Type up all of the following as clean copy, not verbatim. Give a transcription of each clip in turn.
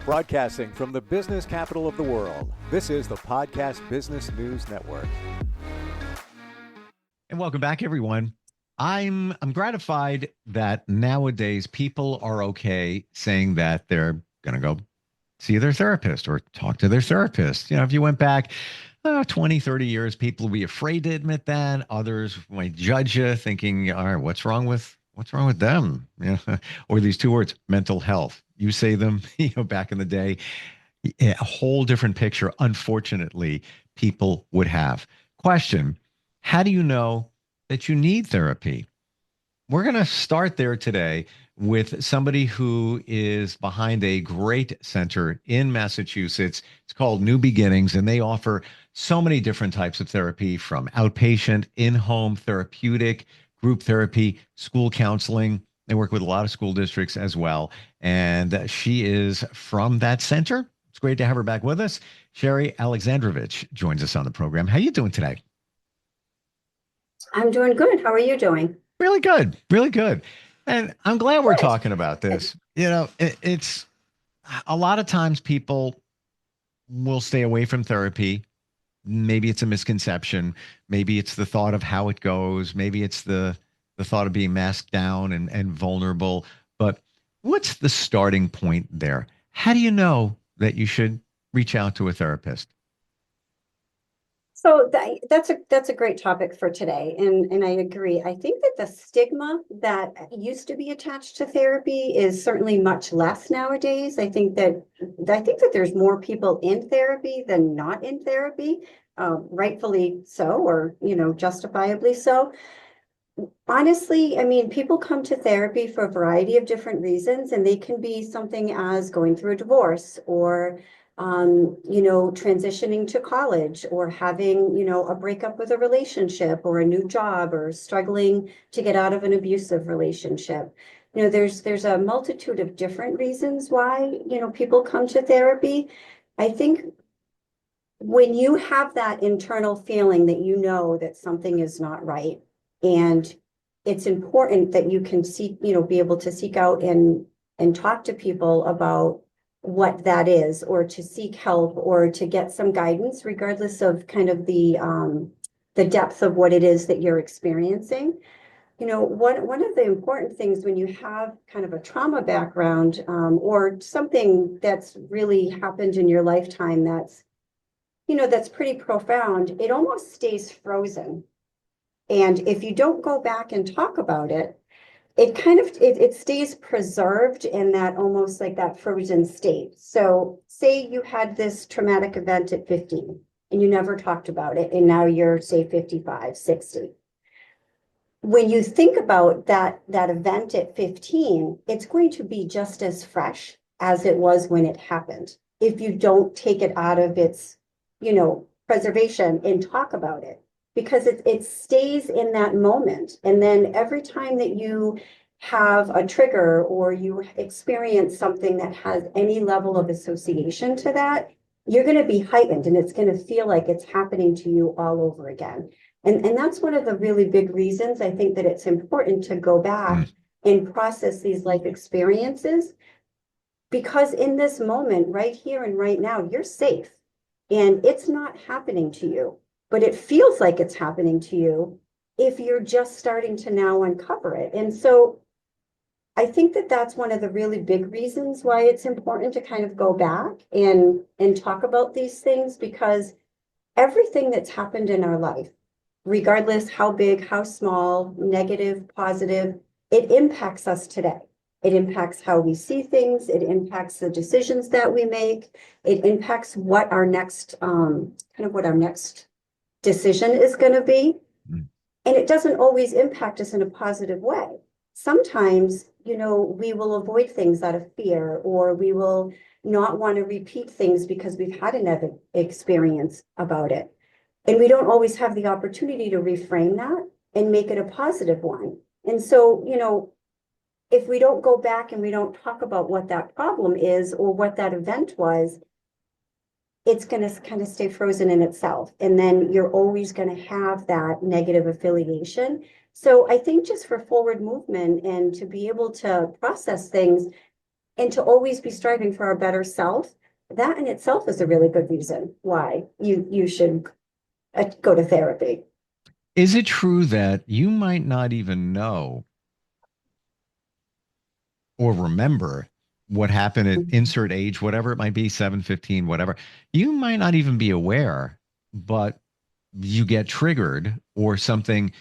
Broadcasting from the business capital of the world, this is the Podcast Business News Network. And welcome back, everyone. I'm gratified that nowadays people are okay saying that they're going to go see their therapist or talk to their therapist. You know, if you went back 20, 30 years, people would be afraid to admit that. Others might judge you thinking, all right, what's wrong with them? You know, or these two words, mental health. You say them, back in the day, a whole different picture, unfortunately, people would have. Question, how do you know that you need therapy? We're going to start there today with somebody who is behind a great center in Massachusetts. It's called New Beginnings, and they offer so many different types of therapy, from outpatient, in-home therapeutic, group therapy, school counseling. They work with a lot of school districts as well. And she is from that center. It's great to have her back with us. Sherri Alexandrovich joins us on the program. How are you doing today? I'm doing good. How are you doing? Really good. Really good. And I'm glad we're Good. talking about this. It's a lot of times people will stay away from therapy. Maybe it's a misconception. Maybe it's the thought of how it goes. Maybe it's the thought of being masked down and vulnerable. But what's the starting point there? How do you know that you should reach out to a therapist? So that's a great topic for today, and I agree. I think that the stigma that used to be attached to therapy is certainly much less nowadays. I think that there's more people in therapy than not in therapy, rightfully so, or justifiably so. Honestly, I mean, people come to therapy for a variety of different reasons, and they can be something as going through a divorce, or transitioning to college, or having, a breakup with a relationship or a new job, or struggling to get out of an abusive relationship. There's a multitude of different reasons why, people come to therapy. I think when you have that internal feeling that that something is not right, and it's important that you can be able to seek out and talk to people about what that is, or to seek help, or to get some guidance, regardless of kind of the depth of what it is that you're experiencing. One of the important things when you have kind of a trauma background, or something that's really happened in your lifetime that's pretty profound, it almost stays frozen. And if you don't go back and talk about it, it stays preserved in that, almost like that frozen state. So say you had this traumatic event at 15 and you never talked about it, and now you're, say, 55, 60. When you think about that event at 15, it's going to be just as fresh as it was when it happened, if you don't take it out of its preservation and talk about it, because it stays in that moment. And then every time that you have a trigger, or you experience something that has any level of association to that, you're going to be heightened, and it's going to feel like it's happening to you all over again. And that's one of the really big reasons I think that it's important to go back and process these life experiences, because in this moment, right here and right now, you're safe. And it's not happening to you, but it feels like it's happening to you if you're just starting to now uncover it. And so I think that that's one of the really big reasons why it's important to kind of go back and talk about these things, because everything that's happened in our life, regardless how big, how small, negative, positive, it impacts us today. It impacts how we see things. It impacts the decisions that we make. It impacts what our next decision is going to be. And it doesn't always impact us in a positive way. Sometimes, we will avoid things out of fear, or we will not want to repeat things because we've had another experience about it. And we don't always have the opportunity to reframe that and make it a positive one. And so, if we don't go back and we don't talk about what that problem is or what that event was, it's going to kind of stay frozen in itself. And then you're always going to have that negative affiliation. So I think just for forward movement and to be able to process things, and to always be striving for our better self, that in itself is a really good reason why you should go to therapy. Is it true that you might not even know or remember what happened at insert age, whatever it might be, 7, 15, whatever? You might not even be aware, but you get triggered or something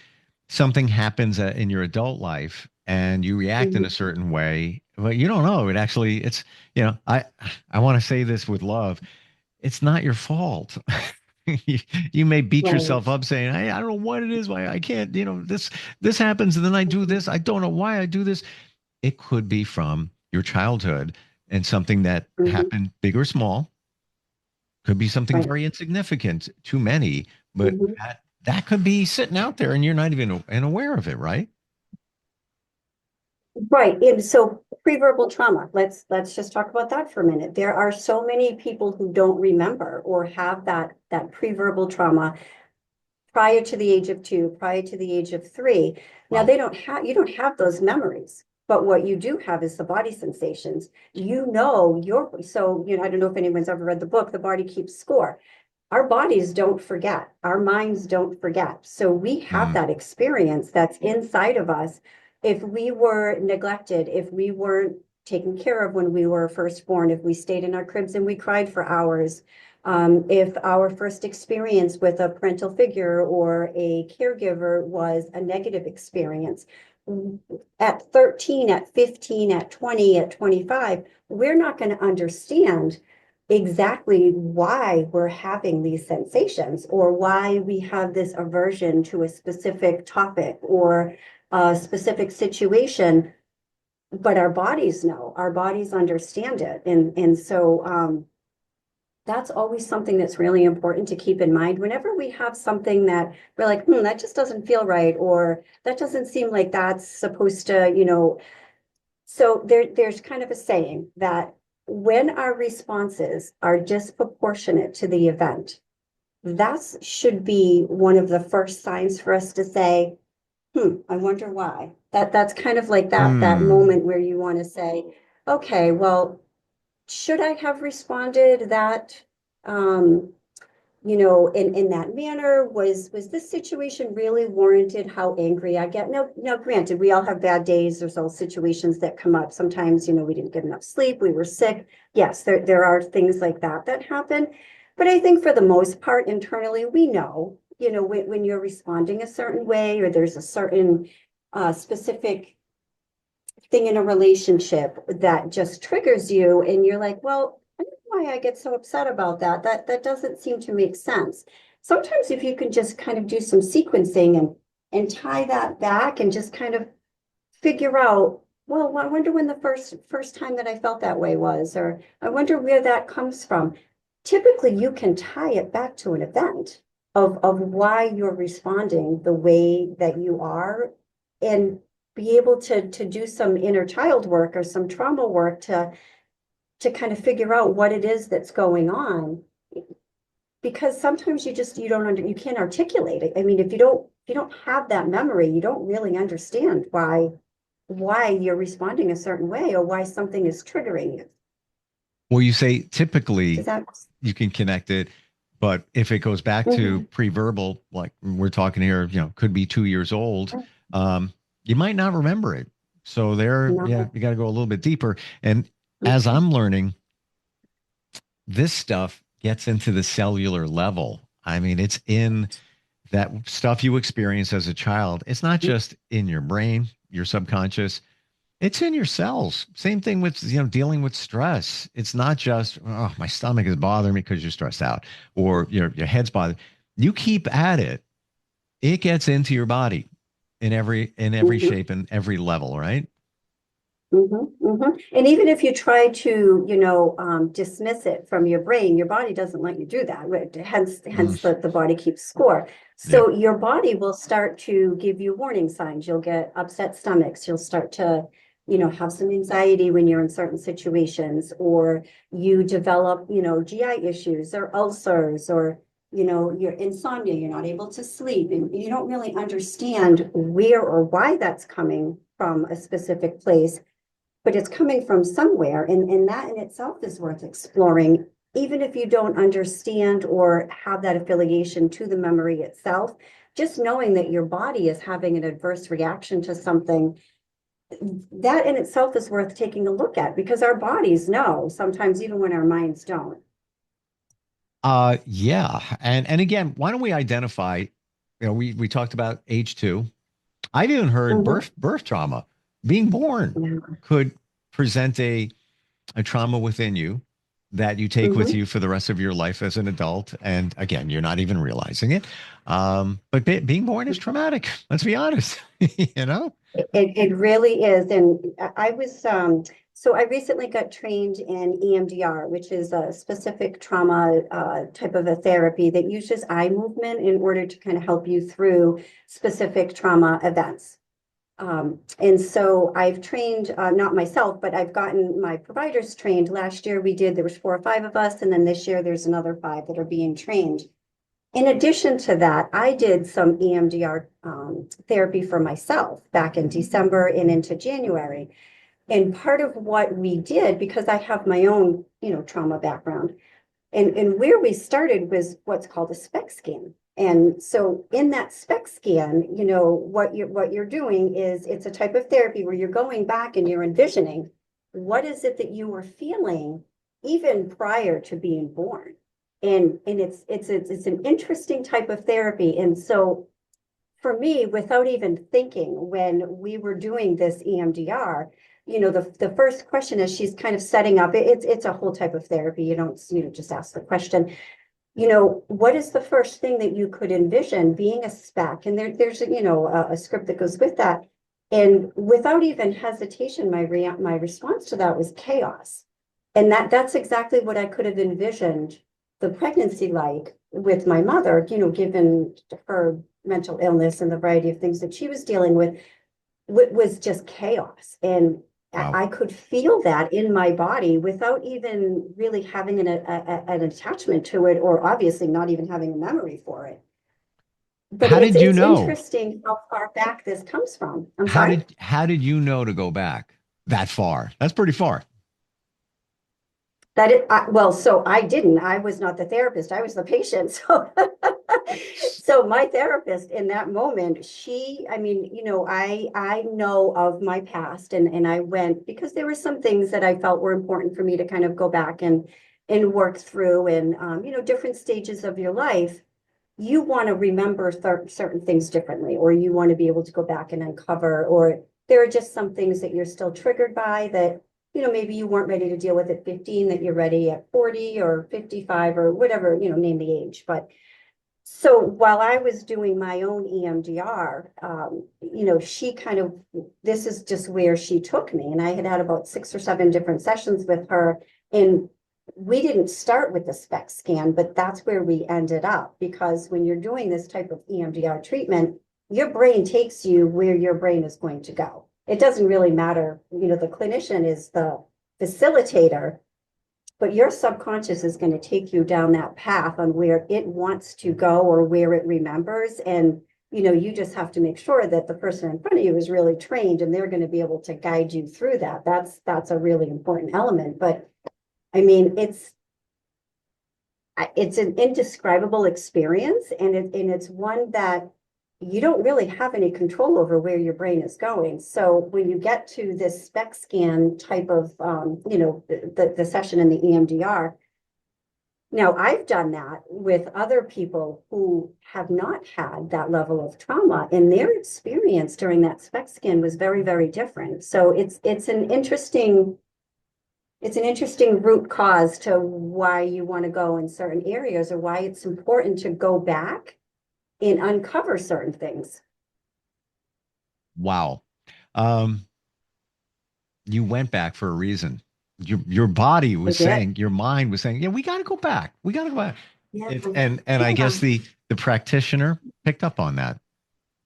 happens in your adult life and you react in a Mhm. certain way, but you don't know. It's, I want to say this with love. It's not your fault. You may beat yourself Right. up saying, "Hey, I don't know what it is, why I can't, this happens, and then I do this. I don't know why I do this." It could be from your childhood and something that Mhm. happened, big or small, could be something Right. very insignificant to many, but Mhm. that could be sitting out there and you're not even aware of it, right? Right. And so pre-verbal trauma, let's just talk about that for a minute. There are so many people who don't remember or have that pre-verbal trauma prior to the age of 2, prior to the age of 3. Now Wow. you don't have those memories, but what you do have is the body sensations. I don't know if anyone's ever read the book, The Body Keeps Score. Our bodies don't forget, our minds don't forget. So we have Mm, that experience that's inside of us. If we were neglected, if we weren't taken care of when we were first born, if we stayed in our cribs and we cried for hours, if our first experience with a parental figure or a caregiver was a negative experience, at 13, at 15, at 20, at 25, we're not going to understand exactly why we're having these sensations or why we have this aversion to a specific topic or a specific situation. But our bodies know, our bodies understand it. And so that's always something that's really important to keep in mind whenever we have something that we're like, that just doesn't feel right, or that doesn't seem like that's supposed to. So there's kind of a saying that when our responses are disproportionate to the event, that should be one of the first signs for us to say, I wonder why. That's kind of like that mm, moment where you want to say, okay, well, should I have responded that um in that manner? Was this situation really warranted how angry I get? No, granted, we all have bad days. There's all situations that come up. Sometimes, we didn't get enough sleep, we were sick. Yes, there are things like that happen. But I think for the most part, internally, we know, when you're responding a certain way or there's a certain specific thing in a relationship that just triggers you and you're like, well, I don't know why I get so upset about that. That doesn't seem to make sense. Sometimes if you can just kind of do some sequencing and tie that back and just kind of figure out, well, I wonder when the first time that I felt that way was, or I wonder where that comes from. Typically, you can tie it back to an event of why you're responding the way that you are and be able to do some inner child work or some trauma work to kind of figure out what it is that's going on. Because sometimes you can't articulate it. I mean, if you don't have that memory, you don't really understand why you're responding a certain way or why something is triggering you. well, you say Does typically that? you can connect it, but if it goes back to Mhm. pre-verbal, like we're talking here, could be 2 years old, um, you might not remember it. So there, yeah, No. you got to go a little bit deeper. And as Mhm. I'm learning, this stuff gets into the cellular level. I mean, it's in that stuff you experience as a child. It's not just in your brain, your subconscious. It's in your cells. Same thing with, dealing with stress. It's not just, oh, my stomach is bothering me because you're stressed out or your head's bothering. You keep at it. It gets into your body in every Mhm. shape and every level, right? And even if you try to, dismiss it from your brain, your body doesn't let you do that. Right? Hence Mm, the body keeps score. yeah. So your body will start to give you warning signs. You'll get upset stomachs. You'll start to, have some anxiety when you're in certain situations, or you develop, GI issues or ulcers, or, your insomnia. You're not able to sleep, and you don't really understand where or why that's coming from a specific place. but it's coming from somewhere. And that in itself is worth exploring, even if you don't understand or have that affiliation to the memory itself. Just knowing that your body is having an adverse reaction to something, that in itself is worth taking a look at, because our bodies know sometimes even when our minds don't. Yeah. And again, why don't we identify, we talked about age two. I've even heard Mhm. birth trauma. Being born Yeah. could present a trauma within you that you take with Mhm. you for the rest of your life as an adult. And again, you're not even realizing it. But being born is traumatic. Let's be honest, you know? It really is. And I was, so I recently got trained in EMDR, which is a specific trauma type of a therapy that uses eye movement in order to kind of help you through specific trauma events. And so I've trained, not myself, but I've gotten my providers trained. Last year there was 4 or 5 of us, and then this year there's another 5 that are being trained. In addition to that, I did some EMDR therapy for myself back in December and into January. And part of what we did, because I have my own, trauma background, and where we started was what's called a SPEC scan. And so in that SPEC scan, what you're doing is it's a type of therapy where you're going back and you're envisioning what is it that you were feeling even prior to being born. And it's an interesting type of therapy. And so for me, without even thinking, when we were doing this EMDR, the first question is she's kind of setting up, it's a whole type of therapy. You don't, just ask the question, what is the first thing that you could envision being a spec? And there's a script that goes with that. And without even hesitation, my response to that was chaos. And that's exactly what I could have envisioned the pregnancy like with my mother, given her mental illness and the variety of things that she was dealing with, was just chaos. And Wow. I could feel that in my body without even really having an attachment to it, or obviously not even having a memory for it. But How it's did you it's know? interesting how far back this comes from. I'm How sorry? did you know to go back that far? That's pretty far. Well, so I didn't. I was not the therapist. I was the patient. So, so my therapist in that moment, I mean, I know of my past, and I went because there were some things that I felt were important for me to kind of go back and work through, and different stages of your life. You want to remember certain things differently, or you want to be able to go back and uncover, or there are just some things that you're still triggered by that, maybe you weren't ready to deal with at 15, that you're ready at 40 or 55 or whatever, name the age. But so while I was doing my own EMDR, she kind of, this is just where she took me. And I had about 6 or 7 different sessions with her. And we didn't start with the SPEC scan, but that's where we ended up. Because when you're doing this type of EMDR treatment, your brain takes you where your brain is going to go. It doesn't really matter. The clinician is the facilitator, but your subconscious is going to take you down that path on where it wants to go or where it remembers. And, you just have to make sure that the person in front of you is really trained and they're going to be able to guide you through that. That's a really important element. But I mean, it's an indescribable experience, and it's one that you don't really have any control over where your brain is going. So when you get to this SPEC scan type of, the session in the EMDR, now I've done that with other people who have not had that level of trauma, and their experience during that SPEC scan was very, very different. So it's an interesting root cause to why you want to go in certain areas, or why it's important to go back and uncover certain things. Wow. Um, you went back for a reason. Your body I was did. saying, your mind was saying, yeah, we got to go back. We got to go back. Yeah. And I Yeah. guess the practitioner picked up on that.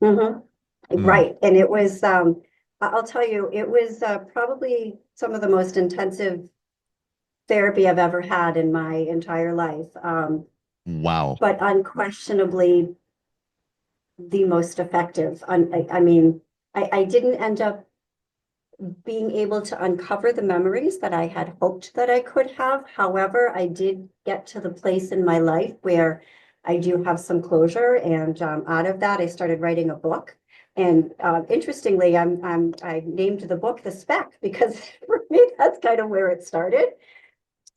Hmm. Mm, Right. And it was, I'll tell you, it was probably some of the most intensive therapy I've ever had in my entire life. wow. But unquestionably the most effective. I mean, I didn't end up being able to uncover the memories that I had hoped that I could have. However, I did get to the place in my life where I do have some closure, and out of that, I started writing a book. And interestingly, I named the book The Spec because for me, that's kind of where it started.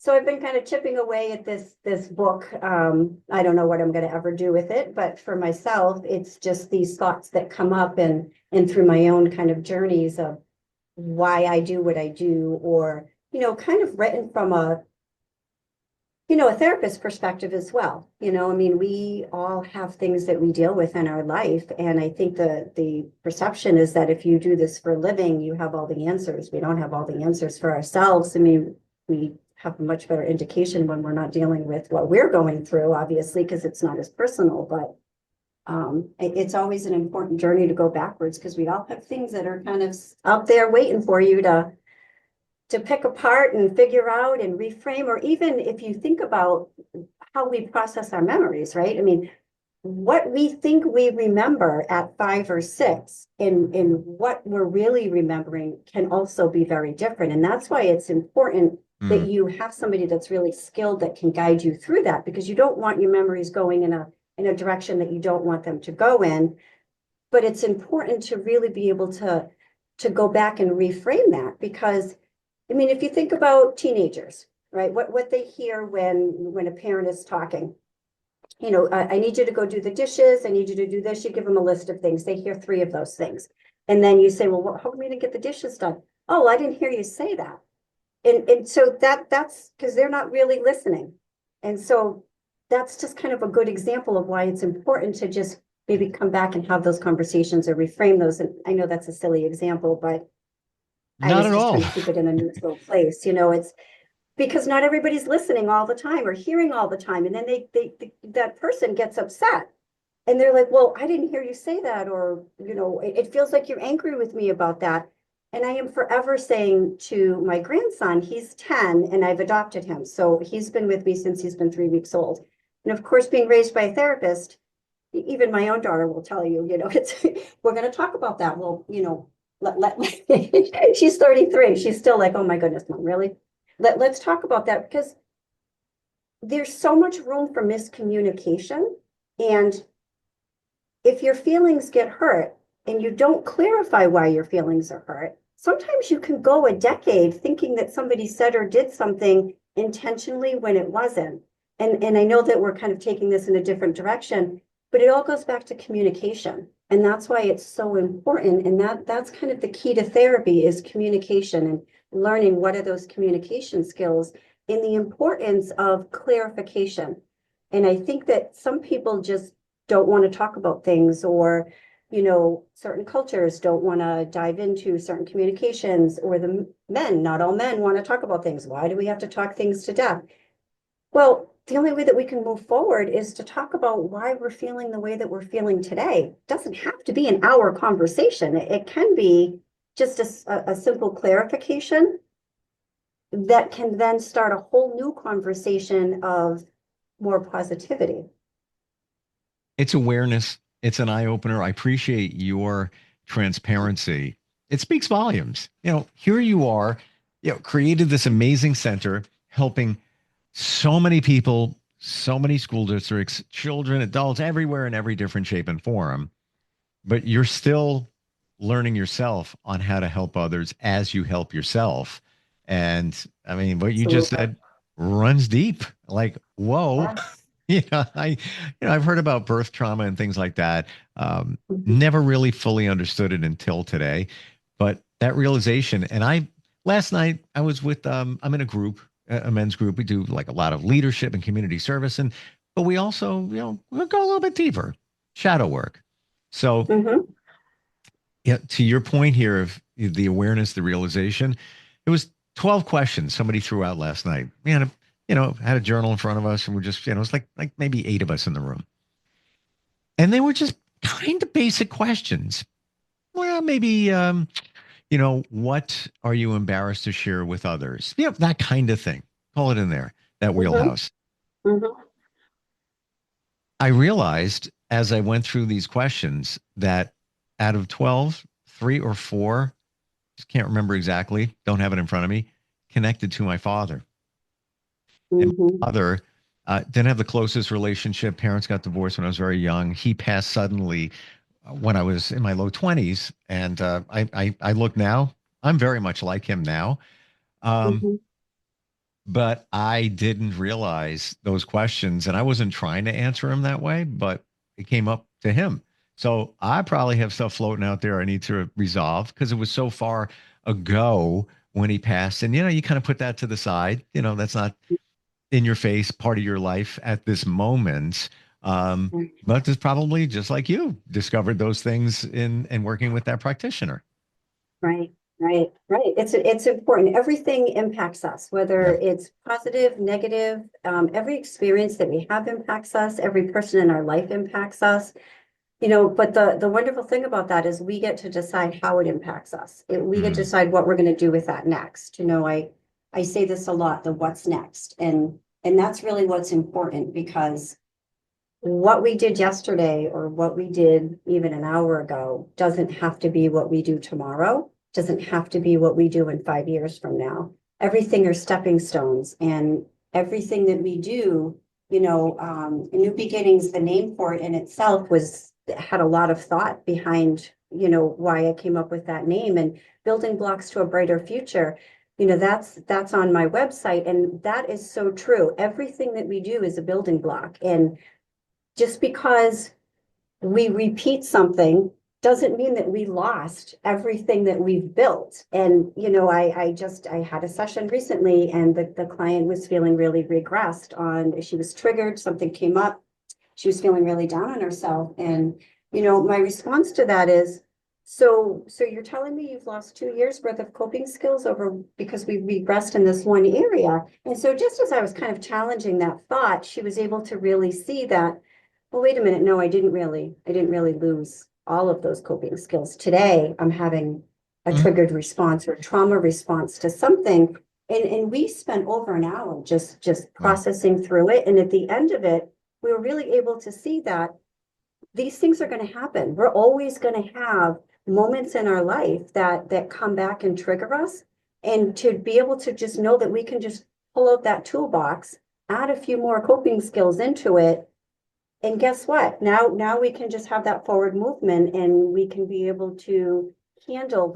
So I've been kind of chipping away at this book. I don't know what I'm going to ever do with it, but for myself, it's just these thoughts that come up and through my own kind of journeys of why I do what I do, or, kind of written from a therapist perspective as well. I mean, we all have things that we deal with in our life. And I think the perception is that if you do this for a living, you have all the answers. We don't have all the answers for ourselves. I mean, we have a much better indication when we're not dealing with what we're going through, obviously, because it's not as personal, but it's always an important journey to go backwards, because we all have things that are kind of out there waiting for you to pick apart and figure out and reframe. Or even if you think about how we process our memories, right? I mean, what we think we remember at 5 or 6 and what we're really remembering can also be very different. And that's why it's important that you have somebody that's really skilled that can guide you through that, because you don't want your memories going in a direction that you don't want them to go in. But it's important to really be able to go back and reframe that, because I mean, if you think about teenagers, right, what they hear when a parent is talking, I need you to go do the dishes, I need you to do this, you give them a list of things, they hear 3 of those things, and then you say, well, how come we didn't get the dishes done? Oh, I didn't hear you say that. And so that's because they're not really listening. And so that's just kind of a good example of why it's important to just maybe come back and have those conversations or reframe those. And I know that's a silly example, but I Not was at just all. trying to keep it in a neutral place. It's because not everybody's listening all the time or hearing all the time. And then that person gets upset and they're like, well, I didn't hear you say that. Or, it feels like you're angry with me about that. And I am forever saying to my grandson, he's 10 and I've adopted him. So he's been with me since he's been 3 weeks old. And of course, being raised by a therapist, even my own daughter will tell you, it's, we're going to talk about that. Well, she's 33. She's still like, oh my goodness, Mom, really? Let's talk about that, because there's so much room for miscommunication. And if your feelings get hurt and you don't clarify why your feelings are hurt, sometimes you can go a decade thinking that somebody said or did something intentionally when it wasn't. And I know that we're kind of taking this in a different direction, but it all goes back to communication. And that's why it's so important. And that's kind of the key to therapy, is communication and learning what are those communication skills and the importance of clarification. And I think that some people just don't want to talk about things, or, certain cultures don't want to dive into certain communications, or not all men want to talk about things. Why do we have to talk things to death? Well, the only way that we can move forward is to talk about why we're feeling the way that we're feeling today. It doesn't have to be an hour conversation. It can be just a simple clarification that can then start a whole new conversation of more positivity. It's awareness. It's an eye opener. I appreciate your transparency. It speaks volumes. Here you are, created this amazing center helping so many people, so many school districts, children, adults, everywhere in every different shape and form. But you're still learning yourself on how to help others as you help yourself. And I mean, what you just said runs deep. Like, whoa. Yes. I've heard about birth trauma and things like that. Never really fully understood it until today. But that realization, and last night I was with, I'm in a group, a men's group. We do like a lot of leadership and community service. But we also, we'll go a little bit deeper, shadow work. So to your point here of the awareness, the realization, it was 12 questions somebody threw out last night. Man, had a journal in front of us, and we're just, it was like maybe 8 of us in the room. And they were just kind of basic questions. Well, maybe, what are you embarrassed to share with others? That kind of thing. Call it in there, that wheelhouse. I realized as I went through these questions that out of 12, 3 or 4 just can't remember exactly, don't have it in front of me, connected to my father. And Mm-hmm. my father didn't have the closest relationship. Parents got divorced when I was very young. He passed suddenly when I was in my low 20s. And I look now, I'm very much like him now. Um, Mm-hmm. but I didn't realize those questions, and I wasn't trying to answer him that way, but it came up to him. So I probably have stuff floating out there I need to resolve because it was so far ago when he passed. And, you kind of put that to the side. That's not in your face part of your life at this moment. But it's probably just like you discovered those things in working with that practitioner. Right, right. It's important. Everything impacts us, whether Yeah. it's positive, negative. Every experience that we have impacts us. Every person in our life impacts us. But the wonderful thing about that is we get to decide how it impacts us. We get to Mm, decide what we're going to do with that next. I say this a lot, the what's next, and that's really what's important because what we did yesterday or what we did even an hour ago doesn't have to be what we do tomorrow, doesn't have to be what we do in 5 years from now. Everything are stepping stones, and everything that we do, New Beginnings, the name for it in itself had a lot of thought behind, why I came up with that name, and building blocks to a brighter future. That's on my website, and that is so true. Everything that we do is a building block, and just because we repeat something doesn't mean that we lost everything that we've built. And, I had a session recently, and the client was feeling really regressed she was triggered, something came up. She was feeling really down on herself. And, my response to that is, so you're telling me you've lost 2 years worth of coping skills because we regressed in this one area. And so just as I was kind of challenging that thought, she was able to really see that, well, wait a minute. No, I didn't really lose all of those coping skills. Today, I'm having a mm, triggered response or trauma response to something. And we spent over an hour just wow. processing through it. And at the end of it, we were really able to see that these things are going to happen. We're always going to have moments in our life that come back and trigger us. And to be able to just know that we can just pull out that toolbox, add a few more coping skills into it, and guess what? Now we can just have that forward movement, and we can be able to handle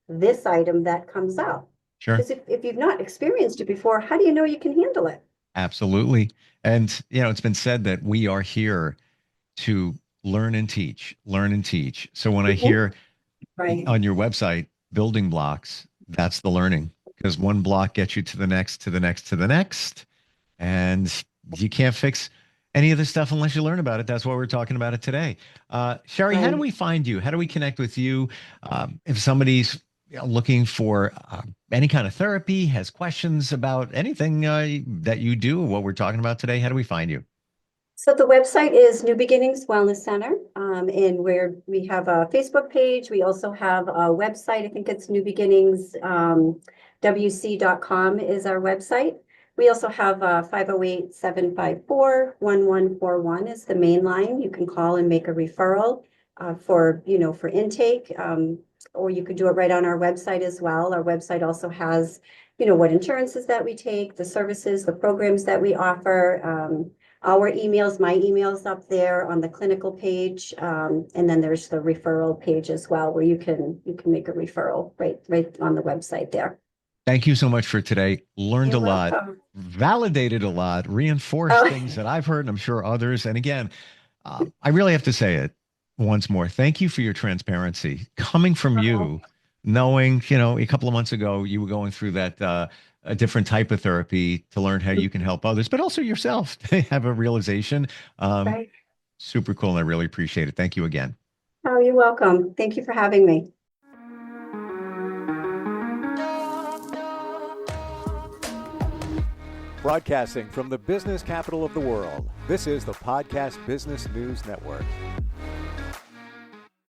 this item that comes up. Sure. Because if you've not experienced it before, how do you know you can handle it? Absolutely. And, it's been said that we are here to learn and teach, learn and teach. So when I Mhm. hear Right. on your website building blocks, that's the learning because one block gets you to the next, to the next, to the next. And you can't fix any of this stuff unless you learn about it. That's why we're talking about it today. Sherri, how do Right. we find you? How do we connect with you? If somebody's looking for any kind of therapy, has questions about anything that you do, what we're talking about today, how do we find you? So the website is New Beginnings Wellness Center, and where we have a Facebook page. We also have a website. I think it's New Beginnings, WC.com is our website. We also have 508-754-1141 is the main line. You can call and make a referral for intake, or you could do it right on our website as well. Our website also has, what insurances that we take, the services, the programs that we offer. Our emails, my email's up there on the clinical page, and then there's the referral page as well, where you can make a referral right on the website there. Thank you so much for today. Learned a You're lot, welcome. validated a lot, reinforced Oh, things that I've heard, and I'm sure others. And again, I really have to say it once more. Thank you for your transparency coming from you, knowing, a couple of months ago you were going through that a different type of therapy to learn how you can help others, but also yourself to have a realization. Um, right. Super cool. And I really appreciate it. Thank you again. Oh, you're welcome. Thank you for having me. Broadcasting from the business capital of the world, this is the Podcast Business News Network.